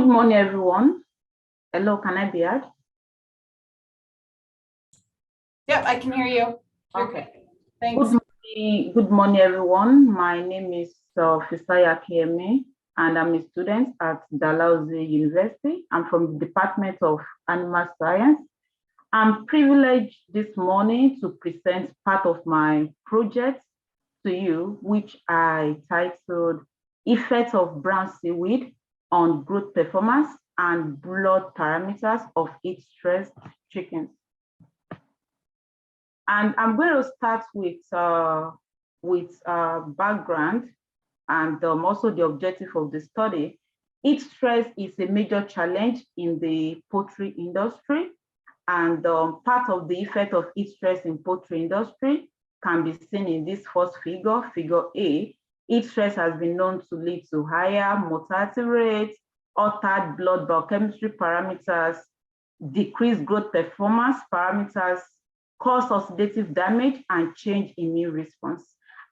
Good morning, everyone. Hello, can I be heard? Yep, I can hear you. Okay. Thanks. Good morning, everyone. My name is Fisayo Akinyemi, and I'm a student at DAL University. I'm from the Department of Animal Science. I'm privileged this morning to present part of my project to you, which I titled Effects of Brown Seaweed on Growth Performance and Blood Parameters of Heat-Stressed Chickens. And I'm going to start with background and also the objective of the study. Heat stress is a major challenge in the poultry industry, and part of the effect of heat stress in poultry industry can be seen in this first figure, figure A. Heat stress has been known to lead to higher mortality rates, altered blood biochemistry parameters, decreased growth performance parameters, cause oxidative damage, and change immune response.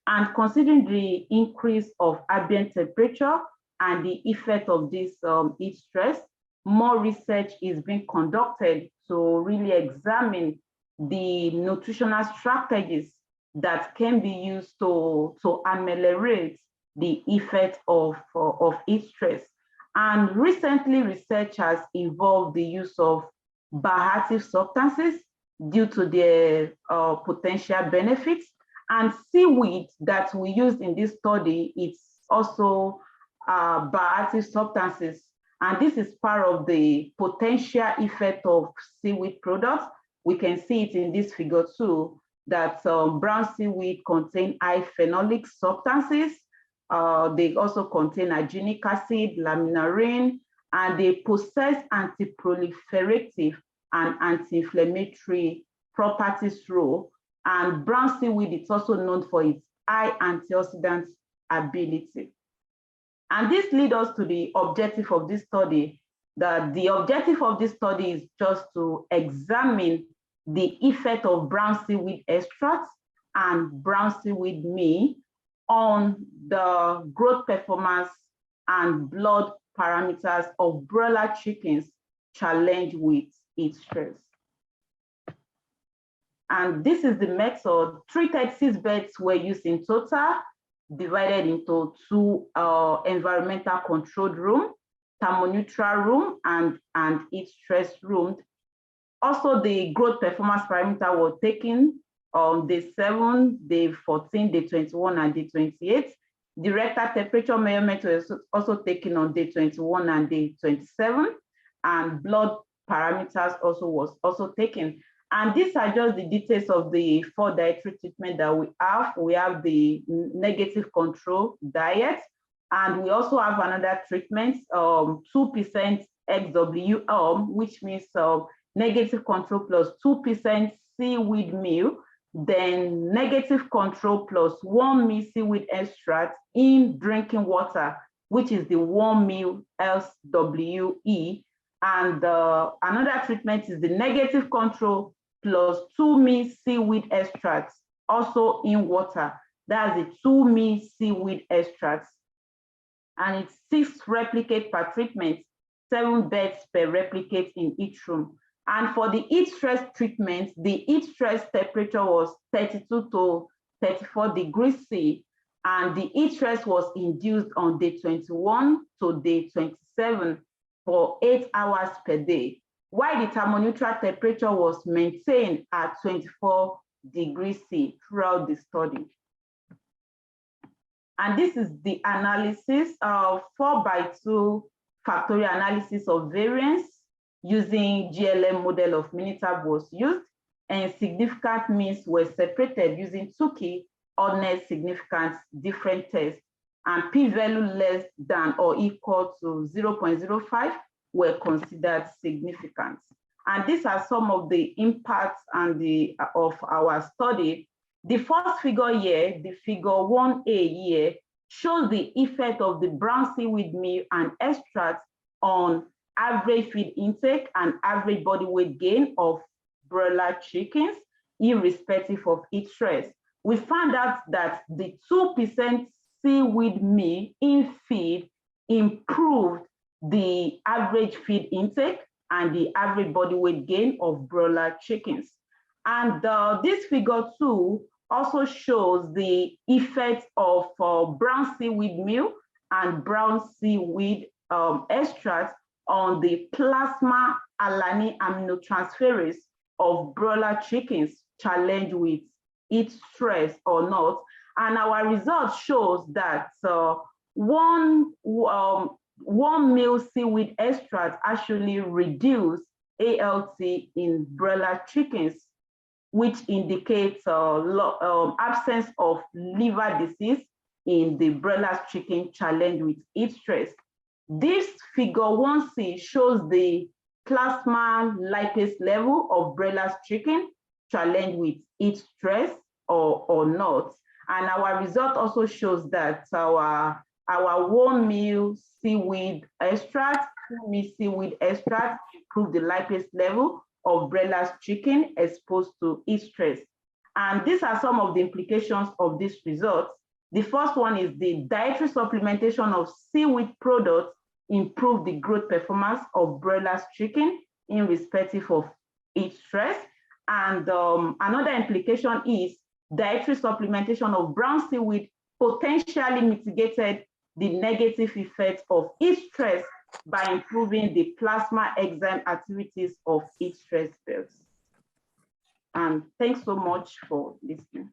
And considering the increase of ambient temperature and the effect of this heat stress, more research is being conducted to really examine the nutritional strategies that can be used to ameliorate the effect of heat stress. And recently, research has involved the use of bioactive substances due to their potential benefits. And seaweed that we used in this study, it's also bioactive substances. And this is part of the potential effect of seaweed products. We can see it in this figure too, that brown seaweed contain high phenolic substances. They also contain arginic acid, laminarin, and they possess anti-proliferative and anti-inflammatory properties role. And brown seaweed is also known for its high antioxidant ability. And this leads us to the objective of this study. The objective of this study is just to examine the effect of brown seaweed extracts and brown seaweed meal on the growth performance and blood parameters of broiler chickens challenged with heat stress. And this is the method. 336 beds were used in total, divided into two environmental controlled room, thermoneutral room, and heat stress room. Also, the growth performance parameter was taken on day 7, day 14, day 21, and day 28. The rectal temperature measurement was also taken on day 21 and day 27, and blood parameters was also taken. And these are just the details of the 4 dietary treatment that we have. We have the negative control diet, and we also have another treatment, 2% XWM, which means negative control plus 2% seaweed meal, then negative control plus 1 meal seaweed extract in drinking water, which is the 1 meal SWE. And another treatment is the negative control plus 2 meal seaweed extracts, also in water. That's the 2 meal seaweed extracts. And it's 6 replicates per treatment, 7 beds per replicate in each room. And for the heat stress treatment, the heat stress temperature was 32 to 34 degrees C, and the heat stress was induced on day 21 to day 27 for 8 hours per day, while the thermoneutral temperature was maintained at 24 degrees C throughout the study. And this is the analysis of 4x2 factorial analysis of variance using GLM model of minitab was used, and significant means were separated using 2 key oddness significance different tests, and p-value less than or equal to 0.05 were considered significant. And these are some of the impacts and of our study. The first figure here, the figure 1A here, shows the effect of the brown seaweed meal and extracts on average feed intake and average body weight gain of broiler chickens, irrespective of heat stress. We found out that the 2% seaweed meal in feed improved the average feed intake and the average body weight gain of broiler chickens. And this figure 2 also shows the effect of brown seaweed meal and brown seaweed extract on the plasma alanine aminotransferase of broiler chickens challenged with heat stress or not. And our result shows that one meal seaweed extract actually reduced ALT in broiler chickens, which indicates absence of liver disease in the broiler chicken challenged with heat stress. This figure 1C shows the plasma lipase level of broiler chicken challenged with heat stress or not. And our result also shows that our 1 meal seaweed extract, 2 meal seaweed extract improve the lipase level of broiler chicken exposed to heat stress. And these are some of the implications of these results. The first one is the dietary supplementation of seaweed products improve the growth performance of broiler chicken in respective of heat stress. And another implication is dietary supplementation of brown seaweed potentially mitigated the negative effects of heat stress by improving the plasma enzyme activities of heat stress cells. And thanks so much for listening.